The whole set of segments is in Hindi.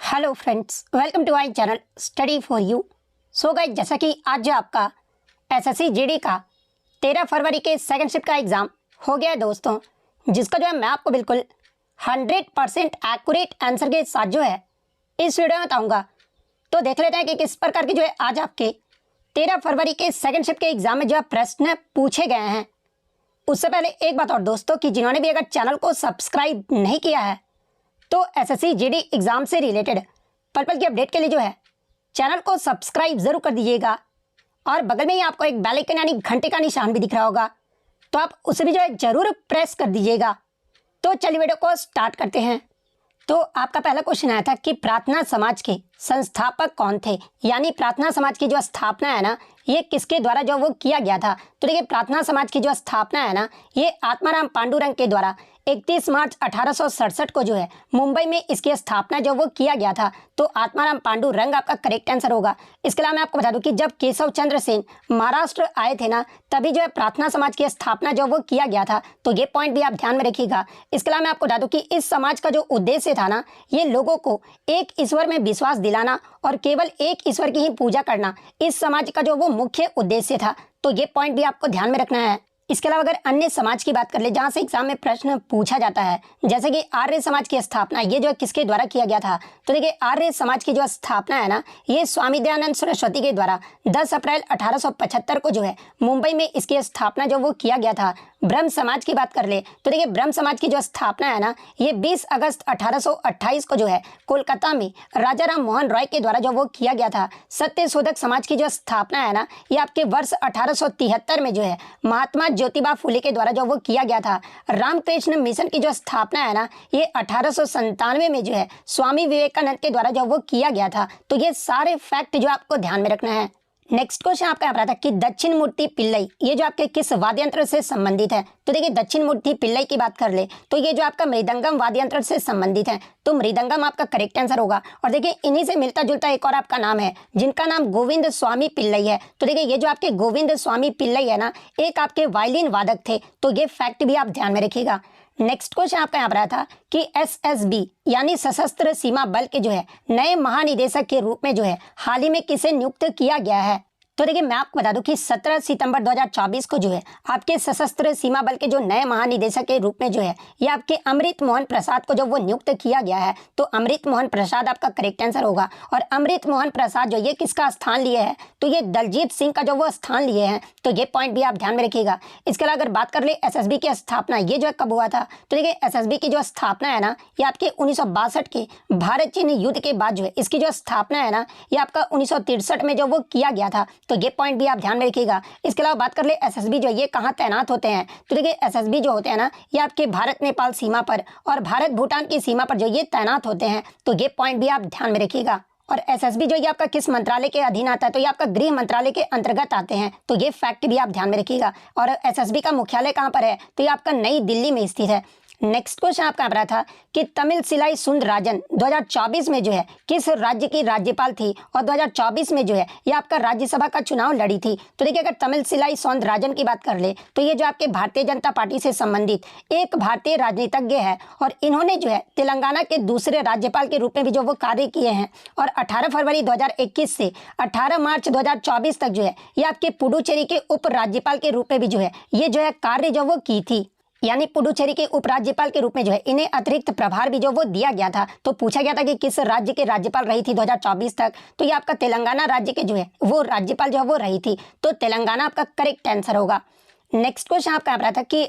Hello friends, welcome to my channel study for you. So guys, जैसा कि आज जो आपका एसएससी जीडी का 13 फरवरी के सेकंड शिफ्ट का एग्ज़ाम हो गया है दोस्तों, जिसका जो है मैं आपको बिल्कुल 100% एक्यूरेट आंसर के साथ जो है इस वीडियो में बताऊँगा। तो देख लेते हैं कि किस प्रकार की जो है आज आपके 13 फरवरी के सेकंड शिफ्ट के एग्ज़ाम में जो है प्रश्न पूछे गए हैं। उससे पहले एक बात और दोस्तों, कि जिन्होंने भी अगर चैनल को सब्सक्राइब नहीं किया है तो एसएससी जीडी एग्ज़ाम से रिलेटेड पल की अपडेट के लिए जो है चैनल को सब्सक्राइब ज़रूर कर दीजिएगा। और बगल में ही आपको एक बेल आइकन यानी घंटे का निशान भी दिख रहा होगा, तो आप उसे भी जो है ज़रूर प्रेस कर दीजिएगा। तो चलिए वीडियो को स्टार्ट करते हैं। तो आपका पहला क्वेश्चन आया था कि प्रार्थना समाज के संस्थापक कौन थे, यानी प्रार्थना समाज की जो स्थापना है ना, ये किसके द्वारा जो वो किया गया था। तो देखिए, प्रार्थना समाज की जो स्थापना है ना, ये आत्माराम पांडुरंग के द्वारा 31 मार्च 1867 को जो है मुंबई में इसकी स्थापना जो वो किया गया था। तो आत्माराम पांडुरंग आपका करेक्ट आंसर होगा। इसके अलावा मैं आपको बता दूं कि जब केशव चंद्र सेन महाराष्ट्र आए थे ना, तभी जो है प्रार्थना समाज की स्थापना जो वो किया गया था। तो ये पॉइंट भी आप ध्यान में रखिएगा। इसके अलावा मैं आपको बता दूं कि इस समाज का जो उद्देश्य था ना, ये लोगों को एक ईश्वर में विश्वास दिलाना और केवल एक ईश्वर की ही पूजा करना, इस समाज का जो वो मुख्य उद्देश्य था। तो ये पॉइंट भी आपको ध्यान में रखना है। इसके अलावा अगर अन्य समाज की बात कर ले जहाँ से एग्जाम में प्रश्न पूछा जाता है, जैसे कि आर्य समाज की स्थापना, ये जो है किसके द्वारा किया गया था। तो देखिए, आर्य समाज की जो स्थापना है ना, ये स्वामी दयानंद सरस्वती के द्वारा 10 अप्रैल 1875 को जो है मुंबई में इसकी स्थापना जो वो किया गया था। ब्रह्म समाज की बात कर ले तो देखिए, ब्रह्म समाज की जो स्थापना है ना, ये 20 अगस्त 1828 को जो है कोलकाता में राजा राम मोहन रॉय के द्वारा जो वो किया गया था। सत्य शोधक समाज की जो स्थापना है ना, ये आपके वर्ष 1873 में जो है महात्मा ज्योतिबा फुले के द्वारा जो वो किया गया था। रामकृष्ण मिशन की जो स्थापना है ना, ये 1897 में जो है स्वामी विवेकानंद के द्वारा जो वो किया गया था। तो ये सारे फैक्ट जो आपको ध्यान में रखना है। नेक्स्ट क्वेश्चन आपका यहाँ पर आता है कि दक्षिण मूर्ति पिल्लई, ये जो आपके किस वाद्य यंत्र से संबंधित है। तो देखिए, दक्षिण मूर्ति पिल्लई की बात कर ले तो ये जो आपका मृदंगम वाद्य यंत्र से संबंधित है। तो मृदंगम आपका करेक्ट आंसर होगा। और देखिए, इन्हीं से मिलता जुलता एक और आपका नाम है, जिनका नाम गोविंद स्वामी पिल्लई है। तो देखिए, ये जो आपके गोविंद स्वामी पिल्लई है ना, एक आपके वायलिन वादक थे। तो ये फैक्ट भी आप ध्यान में रखिएगा। नेक्स्ट क्वेश्चन आपका यहाँ पर आया था कि एसएसबी यानी सशस्त्र सीमा बल के जो है नए महानिदेशक के रूप में जो है हाल ही में किसे नियुक्त किया गया है। तो देखिए, मैं आपको बता दूं कि 17 सितंबर 2024 को जो है आपके सशस्त्र सीमा बल के जो नए महानिदेशक के रूप में जो है ये आपके अमृत मोहन प्रसाद को जो वो नियुक्त किया गया है। तो अमृत मोहन प्रसाद आपका करेक्ट आंसर होगा। और अमृत मोहन प्रसाद जो ये किसका स्थान लिए है, तो ये दलजीत सिंह का जो वो स्थान लिए हैं। तो ये पॉइंट भी आप ध्यान में रखिएगा। इसके अलावा अगर बात कर ले एसएसबी की स्थापना, ये जो है कब हुआ था। तो देखिए, एसएसबी की जो स्थापना है ना, ये आपके 1962 के भारत चीन युद्ध के बाद जो है इसकी जो स्थापना है ना, ये आपका 1963 में जो वो किया गया था। तो ये पॉइंट भी आप ध्यान में रखिएगा। इसके अलावा बात कर ले एसएसबी जो ये कहाँ तैनात होते हैं। तो देखिए, एसएसबी जो होते हैं ना, ये आपके भारत नेपाल सीमा पर और भारत भूटान की सीमा पर जो ये तैनात होते हैं। तो ये पॉइंट भी आप ध्यान में रखिएगा। और एसएसबी जो ये आपका किस मंत्रालय के अधीन आता है, तो ये आपका गृह मंत्रालय के अंतर्गत आते हैं। तो ये फैक्ट भी आप ध्यान में रखिएगा। और एसएसबी का मुख्यालय कहाँ पर है, तो ये आपका नई दिल्ली में स्थित है। नेक्स्ट क्वेश्चन आपका आ रहा था कि तमिलसिलाई सुंदरराजन 2024 में जो है किस राज्य की राज्यपाल थी और 2024 में जो है ये आपका राज्यसभा का चुनाव लड़ी थी। तो देखिए, अगर तमिलसिलाई सुंदरराजन की बात कर ले तो ये जो आपके भारतीय जनता पार्टी से संबंधित एक भारतीय राजनीतिज्ञ है और इन्होंने जो है तेलंगाना के दूसरे राज्यपाल के रूप में भी जो वो कार्य किए हैं। और 18 फरवरी 2021 से 18 मार्च 2024 तक जो है ये आपके पुडुचेरी के उप राज्यपाल के रूप में भी जो है ये जो है कार्य जो वो की थी। यानी पुडुचेरी के उपराज्यपाल के रूप में जो है इन्हें अतिरिक्त प्रभार भी जो वो दिया गया था। तो पूछा गया था कि किस राज्य के राज्यपाल रही थी 2024 तक। तो ये आपका तेलंगाना राज्य के जो है वो राज्यपाल जो है वो रही थी। तो तेलंगाना आपका करेक्ट आंसर होगा। नेक्स्ट क्वेश्चन आपका आ रहा था कि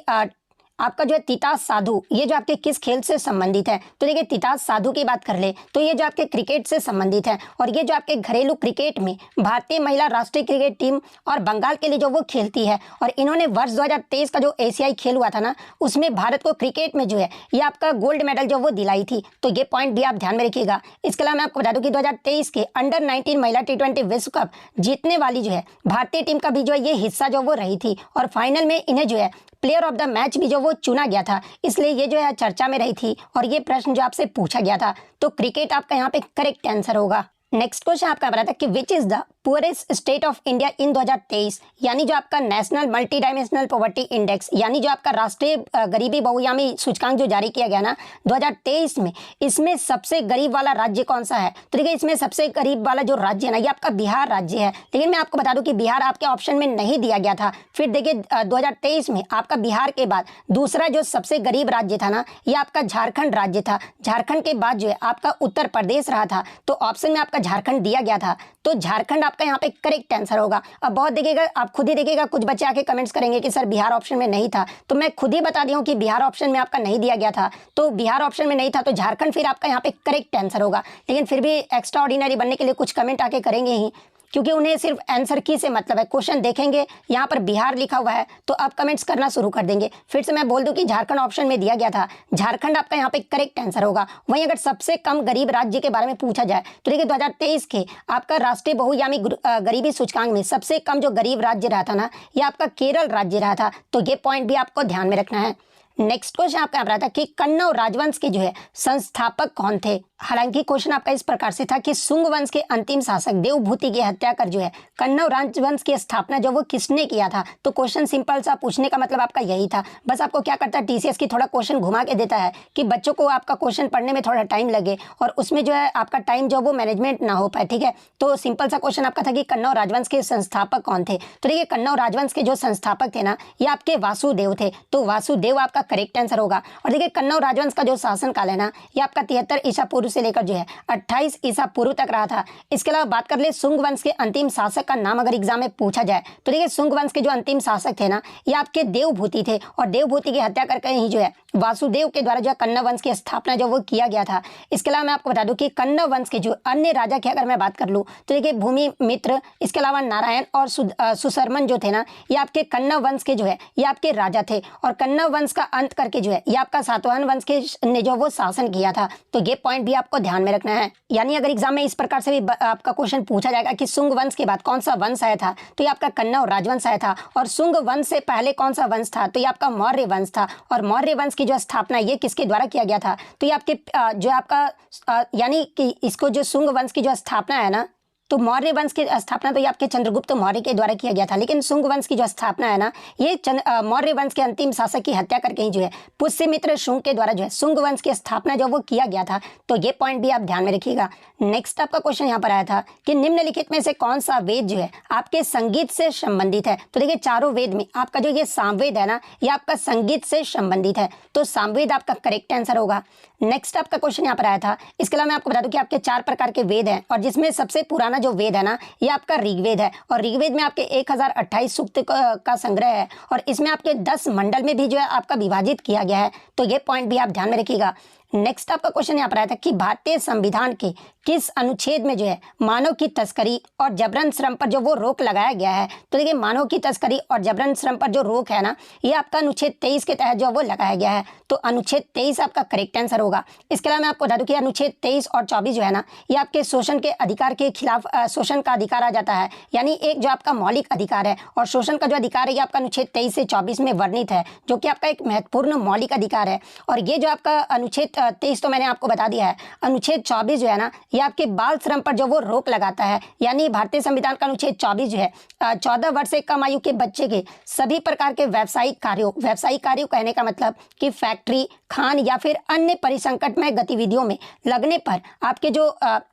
आपका जो है तितास साधु, ये जो आपके किस खेल से संबंधित है। तो देखिए, तितास साधु की बात कर ले तो ये जो आपके क्रिकेट से संबंधित है। और ये जो आपके घरेलू क्रिकेट में भारतीय महिला राष्ट्रीय क्रिकेट टीम और बंगाल के लिए जो वो खेलती है। और इन्होंने वर्ष 2023 का जो एशियाई खेल हुआ था ना, उसमें भारत को क्रिकेट में जो है ये आपका गोल्ड मेडल जो वो दिलाई थी। तो ये पॉइंट भी आप ध्यान में रखिएगा। इसके अलावा मैं आपको बता दूं कि 2023 के अंडर 19 महिला T20 विश्व कप जीतने वाली जो है भारतीय टीम का भी जो है ये हिस्सा जो वो रही थी। और फाइनल में इन्हें जो है प्लेयर ऑफ द मैच भी जो वो चुना गया था, इसलिए ये जो है चर्चा में रही थी और ये प्रश्न जो आपसे पूछा गया था। तो क्रिकेट आपका यहाँ पे करेक्ट आंसर होगा। नेक्स्ट क्वेश्चन आपका बता था कि which is the poorest state of India in 2023, यानी जो आपका national multi dimensional poverty index, यानी जो आपका राष्ट्रीय गरीबी बहुआयामी सूचकांक जो जारी किया गया ना 2023 में, इसमें सबसे गरीब वाला राज्य कौन सा है? तो देखिए इसमें सबसे गरीब वाला जो राज्य है ना ये आपका बिहार राज्य है। लेकिन मैं आपको बता दूं कि बिहार आपके ऑप्शन में नहीं दिया गया था। फिर देखिए 2023 में आपका बिहार के बाद दूसरा जो सबसे गरीब राज्य था ना ये आपका झारखंड राज्य था। झारखंड के बाद जो है आपका उत्तर प्रदेश रहा था, तो ऑप्शन में आपका झारखंड दिया गया था, तो झारखंड आपका यहाँ पे करेक्ट आंसर होगा। अब बहुत देखिएगा, आप खुद ही देखिएगा कुछ बच्चे आके कमेंट्स करेंगे कि सर बिहार ऑप्शन में नहीं था, तो मैं खुद ही बता दी हूँ कि बिहार ऑप्शन में आपका नहीं दिया गया था, तो बिहार ऑप्शन में नहीं था तो झारखंड फिर आपका यहाँ पे करेक्ट आंसर होगा। लेकिन फिर भी एक्स्ट्रा ऑर्डिनरी बनने के लिए कुछ कमेंट आके करेंगे ही, क्योंकि उन्हें सिर्फ आंसर की से मतलब है। क्वेश्चन देखेंगे यहाँ पर बिहार लिखा हुआ है तो आप कमेंट्स करना शुरू कर देंगे। फिर से मैं बोल दूं कि झारखंड ऑप्शन में दिया गया था, झारखंड आपका यहाँ पे करेक्ट आंसर होगा। वहीं अगर सबसे कम गरीब राज्य के बारे में पूछा जाए तो देखिए 2023 के आपका राष्ट्रीय बहुआयामी गरीबी सूचकांक में सबसे कम जो गरीब राज्य रहा था ना ये आपका केरल राज्य रहा था, तो ये पॉइंट भी आपको ध्यान में रखना है। नेक्स्ट क्वेश्चन आपका रहा था कि कन्नौज राजवंश के जो है संस्थापक कौन थे? हालांकि क्वेश्चन आपका इस प्रकार से था कि शुंग वंश के अंतिम शासक देवभूति की हत्या कर जो है कन्नौज राजवंश की स्थापना जो वो किसने किया था? तो क्वेश्चन सिंपल सा पूछने का मतलब आपका यही था। बस आपको क्या करता है टीसीएस की थोड़ा क्वेश्चन घुमा के देता है कि बच्चों को आपका क्वेश्चन पढ़ने में थोड़ा टाइम लगे और उसमें जो है आपका टाइम जो वो मैनेजमेंट ना हो पाए। ठीक है, तो सिंपल सा क्वेश्चन आपका था कि कन्नौज राजवंश के संस्थापक कौन थे? तो देखिए कन्नौज राजवंश के जो संस्थापक थे ना ये आपके वासुदेव थे, तो वासुदेव आपका करेक्ट आंसर होगा। और देखिए कन्नौज राजवंश का जो शासन काल है ना ये आपका 73 ईसा पूर्व से लेकर जो है 28 ईसा पूर्व तक रहा था। इसके अलावा बात कर ले शुंग वंश के अंतिम शासक का नाम अगर एग्जाम में पूछा जाए तो देखिए शुंग वंश के जो अंतिम शासक थे ना ये आपके देवभूति थे, और देवभूति की हत्या करके ही जो है वासुदेव के द्वारा जो है कन्नौज वंश की स्थापना जो वो किया गया था। इसके अलावा मैं आपको बता दूं कि कन्नौज वंश के जो अन्य राजा की अगर मैं बात कर लूँ तो देखिए भूमि मित्र, इसके अलावा नारायण और सुशर्मन जो थे ना ये आपके कन्नौज वंश के जो है ये आपके राजा थे, और कन्नौज वंश का अंत करके जो है ये आपका सातवाहन वंश के ने जो वो शासन किया था। तो ये पॉइंट भी आपको ध्यान में रखना है। यानी अगर एग्जाम में इस प्रकार से भी आपका क्वेश्चन पूछा जाएगा कि शुंग वंश के बाद कौन सा वंश आया था तो ये आपका कन्नौज राजवंश आया था, और शुंग वंश से पहले कौन सा वंश था तो ये आपका मौर्य वंश था, और मौर्य वंश की जो स्थापना ये किसके द्वारा किया गया था तो ये आपके जो आपका यानी कि इसको जो शुंग वंश की जो स्थापना है ना तो मौर्य वंश की स्थापना तो ये आपके चंद्रगुप्त मौर्य के द्वारा किया गया था, लेकिन शुंग वंश की जो स्थापना है ना ये मौर्य वंश के अंतिम शासक की हत्या करके ही जो है पुष्यमित्र शुंग के द्वारा जो है शुंग वंश की स्थापना जो वो किया गया था। तो ये पॉइंट भी आप ध्यान में रखिएगा। नेक्स्ट आपका क्वेश्चन यहाँ पर आया था कि निम्नलिखित में से कौन सा वेद जो है आपके संगीत से संबंधित है? तो देखिए चारों वेद में आपका जो ये सामवेद है ना ये आपका संगीत से संबंधित है, तो सामवेद आपका करेक्ट आंसर होगा। नेक्स्ट आपका क्वेश्चन यहाँ पर आया था, इसके अलावा मैं आपको बता दूं कि आपके 4 प्रकार के वेद हैं, और जिसमें सबसे पुराना जो वेद है ना ये आपका ऋग्वेद है, और ऋग्वेद में आपके 1028 सूक्त का संग्रह है, और इसमें आपके 10 मंडल में भी जो है आपका विभाजित किया गया है। तो ये पॉइंट भी आप ध्यान में रखिएगा। नेक्स्ट आपका क्वेश्चन यहाँ पर आया था कि भारतीय संविधान के किस अनुच्छेद में जो है मानव की तस्करी और जबरन श्रम पर जो वो रोक लगाया गया है? तो देखिए मानव की तस्करी और जबरन श्रम पर जो रोक है ना ये आपका अनुच्छेद 23 के तहत जो वो लगाया गया है, तो अनुच्छेद 23 आपका करेक्ट आंसर होगा। इसके अलावा मैं आपको बता दूं कि अनुच्छेद 23 और 24 जो है ना ये आपके शोषण के अधिकार के खिलाफ शोषण का अधिकार आ जाता है, यानी एक जो आपका मौलिक अधिकार है और शोषण का जो अधिकार है ये आपका अनुच्छेद 23 से 24 में वर्णित है, जो कि आपका एक महत्वपूर्ण मौलिक अधिकार है। और ये जो आपका अनुच्छेद 23 तो मैंने आपको बता दिया है, अनुच्छेद 24 जो है ना ये आपके बाल श्रम पर जो वो रोक लगाता है, यानी भारतीय संविधान का अनुच्छेद 24 जो है 14 वर्ष से कम आयु के बच्चे के सभी प्रकार के व्यावसायिक कार्यों कहने का मतलब कि फैक्ट्री, खान या फिर अन्य परिसंकटमय गतिविधियों में लगने पर आपके जो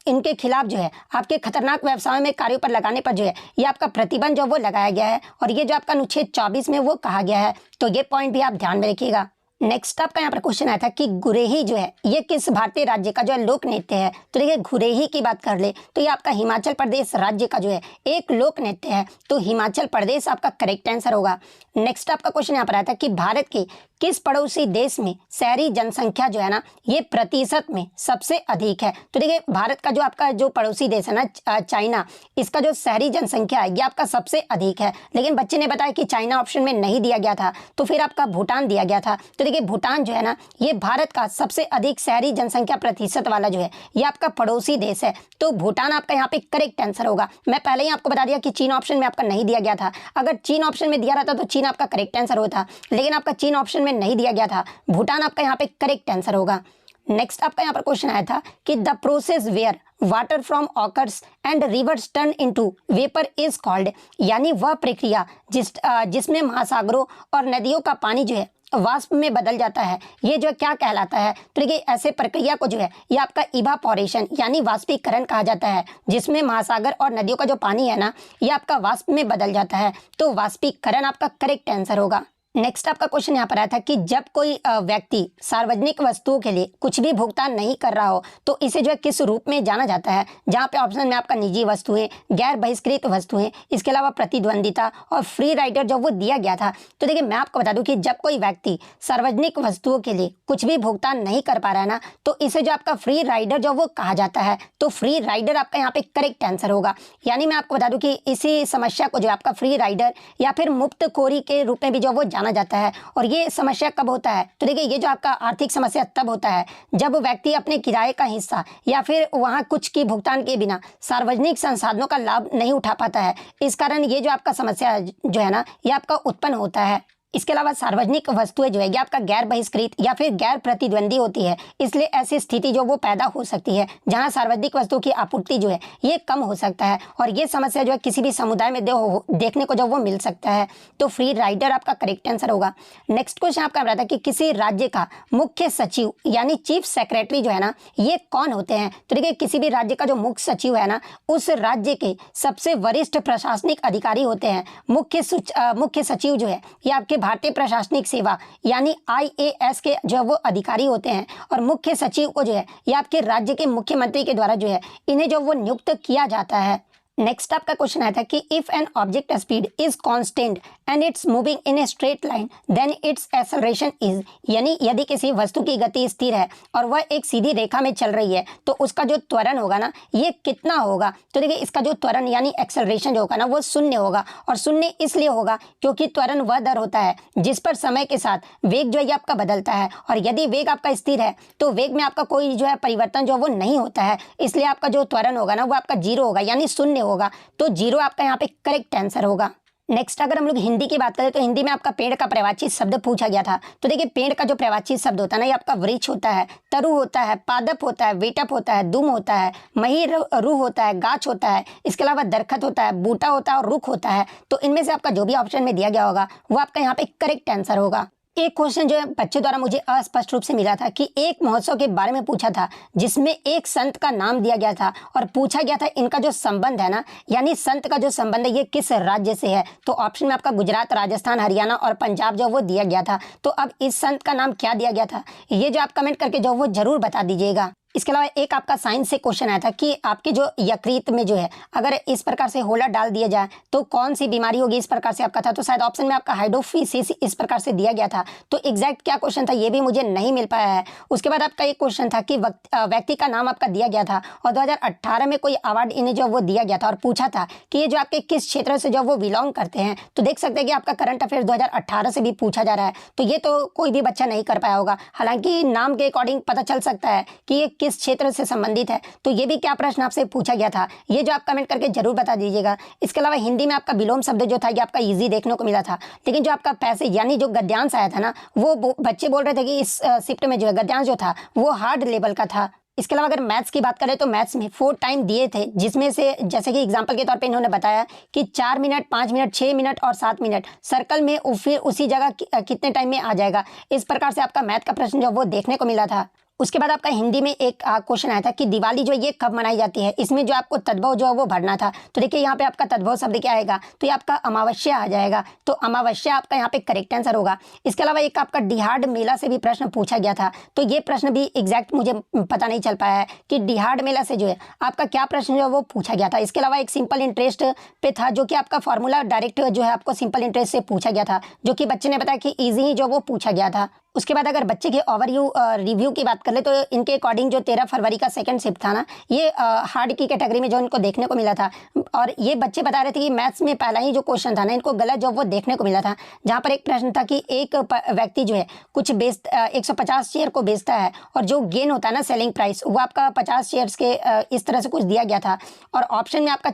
इनके खिलाफ जो है आपके खतरनाक व्यवसायों में कार्यों पर लगाने पर जो है ये आपका प्रतिबंध जो वो लगाया गया है, और ये जो आपका अनुच्छेद 24 में वो कहा गया है। तो ये पॉइंट भी आप ध्यान में रखिएगा। नेक्स्ट आपका यहाँ पर क्वेश्चन आया था कि गुरेही जो है ये किस भारतीय राज्य का जो है लोक नृत्य है? तो देखिए गुरेही की बात कर ले तो ये आपका हिमाचल प्रदेश राज्य का जो है एक लोक नृत्य है, तो हिमाचल प्रदेश आपका करेक्ट आंसर होगा। नेक्स्ट आपका क्वेश्चन यहाँ पर आया था कि भारत के किस पड़ोसी देश में शहरी जनसंख्या जो है ना ये प्रतिशत में सबसे अधिक है? तो देखिए भारत का जो आपका जो पड़ोसी देश है ना चाइना, इसका जो शहरी जनसंख्या है ये आपका सबसे अधिक है, लेकिन बच्चे ने बताया कि चाइना ऑप्शन में नहीं दिया गया था तो फिर आपका भूटान दिया गया था। तो देखिए भूटान जो है ना ये भारत का सबसे अधिक शहरी जनसंख्या प्रतिशत वाला जो है ये आपका पड़ोसी देश है, तो भूटान आपका यहाँ पे करेक्ट आंसर होगा। मैं पहले ही आपको बता दिया कि चीन ऑप्शन में आपका नहीं दिया गया था, अगर चीन ऑप्शन में दिया रहता तो चीन आपका करेक्ट आंसर होता, लेकिन आपका चीन ऑप्शन में नहीं दिया गया था, भूटान आपका यहाँ पे करेक्ट आंसर होगा। नेक्स्ट आपका यहाँ पर क्वेश्चन आया था कि the process where water from ऑकर्स and rivers turn into vapour is called, यानी वह प्रक्रिया जिसमें महासागरों और नदियों का पानी जो है वाष्प में बदल जाता है, ये जो क्या कहलाता है? तो देखिए ऐसे प्रक्रिया को जो है ये आपका इवापोरेशन यानी वाष्पीकरण कहा जाता है, जिसमें महासागर और नदियों का जो पानी है ना ये आपका वाष्प में बदल जाता है। तो वाष्पीकरण आपका करेक्ट आंसर होगा। नेक्स्ट आपका क्वेश्चन यहाँ पर आया था कि जब कोई व्यक्ति सार्वजनिक वस्तुओं के लिए कुछ भी भुगतान नहीं कर रहा हो तो इसे जो है किस रूप में जाना जाता है? जहाँ पे ऑप्शन में आपका निजी वस्तुएं, गैर बहिष्कृत वस्तुएं, इसके अलावा प्रतिद्वंदिता और फ्री राइडर जो वो दिया गया था। तो देखिए मैं आपको बता दूं कि जब कोई व्यक्ति सार्वजनिक वस्तुओं के लिए कुछ भी भुगतान नहीं कर पा रहा है ना तो इसे जो आपका फ्री राइडर जो वो कहा जाता है। तो फ्री राइडर आपका यहाँ पे करेक्ट आंसर होगा। यानी मैं आपको बता दूं कि इसी समस्या को जो आपका फ्री राइडर या फिर मुफ्तखोरी के रूप में भी जो वो जाना जाता है। और ये समस्या कब होता है? तो देखिए ये जो आपका आर्थिक समस्या तब होता है जब व्यक्ति अपने किराए का हिस्सा या फिर वहां कुछ की भुगतान के बिना सार्वजनिक संसाधनों का लाभ नहीं उठा पाता है। इस कारण ये जो आपका समस्या जो है ना ये आपका उत्पन्न होता है। इसके अलावा सार्वजनिक वस्तुएं जो है ये आपका गैर बहिष्कृत या फिर गैर प्रतिद्वंदी होती है, इसलिए ऐसी स्थिति जो वो पैदा हो सकती है जहां सार्वजनिक वस्तुओं की आपूर्ति जो है ये कम हो सकता है और ये समस्या जो है किसी भी समुदाय में देखने को जो वो मिल सकता है। तो फ्री राइडर आपका करेक्ट आंसर होगा। नेक्स्ट क्वेश्चन आपका रहा था कि किसी राज्य का मुख्य सचिव यानी चीफ सेक्रेटरी जो है ना ये कौन होते हैं? तो देखिए किसी भी राज्य का जो मुख्य सचिव है ना उस राज्य के सबसे वरिष्ठ प्रशासनिक अधिकारी होते हैं। मुख्य सचिव जो है ये आपके भारतीय प्रशासनिक सेवा यानी IAS के जो वो अधिकारी होते हैं और मुख्य सचिव को जो है ये आपके राज्य के मुख्यमंत्री के द्वारा जो है इन्हें जो वो नियुक्त किया जाता है। नेक्स्ट आपका क्वेश्चन आया था कि if an object speed is constant and it's moving in a straight line then its acceleration is, यानी यदि किसी वस्तु की गति स्थिर है और वह एक सीधी रेखा में चल रही है तो उसका जो त्वरण होगा ना ये कितना होगा? तो देखिए इसका जो त्वरण यानी एक्सेलरेशन जो होगा ना वो शून्य होगा। और शून्य इसलिए होगा क्योंकि त्वरण वह दर होता है जिस पर समय के साथ वेग जो है आपका बदलता है और यदि वेग आपका स्थिर है तो वेग में आपका कोई जो है परिवर्तन जो वो नहीं होता है, इसलिए आपका जो त्वरण होगा ना वो आपका जीरो होगा यानी शून्य होगा। तो जीरो आपका यहाँ पे करेक्ट आंसर होगा। नेक्स्ट अगर हम लोग हिंदी की बात करें तो हिंदी में आपका पेड़ का प्रवाची शब्द पूछा गया था। तो देखिए पेड़ का जो प्रवाची शब्द होता है ना ये आपका वृक्ष होता है, तरु होता है, पादप होता है, वेटप होता है, दुम होता है, मही रूह होता है, गाछ होता है, इसके अलावा दरखत होता है, बूटा होता है और रुख होता है। तो इनमें से आपका जो भी ऑप्शन में दिया गया होगा वो आपका यहाँ पे करेक्ट आंसर होगा। एक क्वेश्चन जो है बच्चे द्वारा मुझे अस्पष्ट रूप से मिला था कि एक महोत्सव के बारे में पूछा था जिसमें एक संत का नाम दिया गया था और पूछा गया था इनका जो संबंध है ना यानी संत का जो संबंध है ये किस राज्य से है? तो ऑप्शन में आपका गुजरात, राजस्थान, हरियाणा और पंजाब जो वो दिया गया था। तो अब इस संत का नाम क्या दिया गया था ये जो आप कमेंट करके जो वो जरूर बता दीजिएगा। इसके अलावा एक आपका साइंस से क्वेश्चन आया था कि आपके जो यकृत में जो है अगर इस प्रकार से होला डाल दिया जाए तो कौन सी बीमारी होगी, इस प्रकार से आपका था। तो शायद ऑप्शन में आपका हाइड्रोफिसिस इस प्रकार से दिया गया था। तो एग्जैक्ट क्या क्वेश्चन था ये भी मुझे नहीं मिल पाया है। उसके बाद आपका एक क्वेश्चन था कि व्यक्ति का नाम आपका दिया गया था और 2018 में कोई अवार्ड इन्हें जो वो दिया गया था और पूछा था कि ये जो आपके किस क्षेत्र से जो वो बिलोंग करते हैं। तो देख सकते हैं कि आपका करंट अफेयर्स 2018 से भी पूछा जा रहा है। तो ये तो कोई भी बच्चा नहीं कर पाया होगा, हालांकि नाम के अकॉर्डिंग पता चल सकता है कि ये किस क्षेत्र से संबंधित है। तो ये भी क्या प्रश्न आपसे पूछा गया था ये जो आप कमेंट करके जरूर बता दीजिएगा। इसके अलावा हिंदी में आपका विलोम शब्द जो था ये आपका इजी देखने को मिला था, लेकिन जो आपका पैसे यानी जो गद्यांश आया था ना वो बच्चे बोल रहे थे कि इस शिफ्ट में जो है गद्यांश जो था वो हार्ड लेवल का था। इसके अलावा अगर मैथ्स की बात करें तो मैथ्स में 4 टाइम दिए थे, जिसमें से जैसे कि एग्जांपल के तौर पे इन्होंने बताया कि 4 मिनट, 5 मिनट, 6 मिनट और 7 मिनट सर्कल में फिर उसी जगह कितने टाइम में आ जाएगा। इस प्रकार से आपका मैथ का प्रश्न जो वो देखने को मिला था। उसके बाद आपका हिंदी में एक क्वेश्चन आया था कि दिवाली जो ये कब मनाई जाती है, इसमें जो आपको तद्भव जो है वो भरना था। तो देखिए यहाँ पे आपका तद्भव शब्द क्या आएगा, तो ये आपका अमावस्या आ जाएगा। तो अमावस्या आपका यहाँ पे करेक्ट आंसर होगा। इसके अलावा एक आपका डिहाड मेला से भी प्रश्न पूछा गया था। तो ये प्रश्न भी एग्जैक्ट मुझे पता नहीं चल पाया है कि डिहाड मेला से जो है आपका क्या प्रश्न जो है वो पूछा गया था। इसके अलावा एक सिंपल इंटरेस्ट पे था जो कि आपका फॉर्मूला डायरेक्ट जो है आपको सिंपल इंटरेस्ट से पूछा गया था, जो कि बच्चे ने बताया कि ईजी ही जो वो पूछा गया था। उसके बाद अगर बच्चे के ओवरव्यू रिव्यू की बात कर ले तो इनके अकॉर्डिंग जो 13 फरवरी का सेकंड शिफ्ट था ना ये हार्ड की कैटेगरी में जो इनको देखने को मिला था और ये बच्चे बता रहे थे कि मैथ्स में पहला ही जो क्वेश्चन था ना, इनको गलत जवाब वो देखने को मिला था, जहाँ पर एक प्रश्न था कि एक व्यक्ति जो है कुछ 150 शेयर को बेचता है और जो गेन होता है ना सेलिंग प्राइस, वो आपका 50 शेयर्स के इस तरह से कुछ दिया गया था। और ऑप्शन में आपका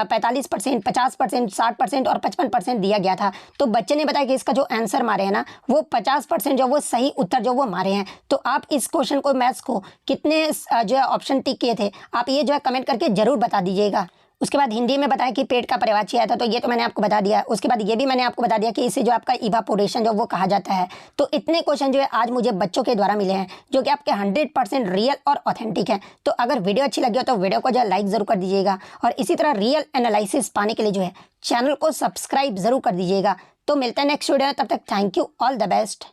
45%, 50%, 60% और 55% दिया गया था। तो बच्चे ने बताया कि इसका जो आंसर मारे हैं ना, वो 50% जो वो सही उत्तर जो वो मारे हैं। तो आप इस क्वेश्चन को, मैथ्स को कितने जो है ऑप्शन टिक किए थे, आप ये जो है कमेंट करके जरूर बता दीजिएगा। उसके बाद हिंदी में बताया कि पेट का पर्यायवाची आया था, तो ये तो मैंने आपको बता दिया। उसके बाद ये भी मैंने आपको बता दिया कि इसे जो आपका इवापोरेशन जो वो कहा जाता है। तो इतने क्वेश्चन जो है आज मुझे बच्चों के द्वारा मिले हैं, जो कि आपके 100% रियल और ऑथेंटिक हैं। तो अगर वीडियो अच्छी लगी हो तो वीडियो को जो है लाइक जरूर कर दीजिएगा, और इसी तरह रियल एनालिसिस पाने के लिए जो है चैनल को सब्सक्राइब जरूर कर दीजिएगा। तो मिलते हैं नेक्स्ट वीडियो में, तब तक thank you, all the best.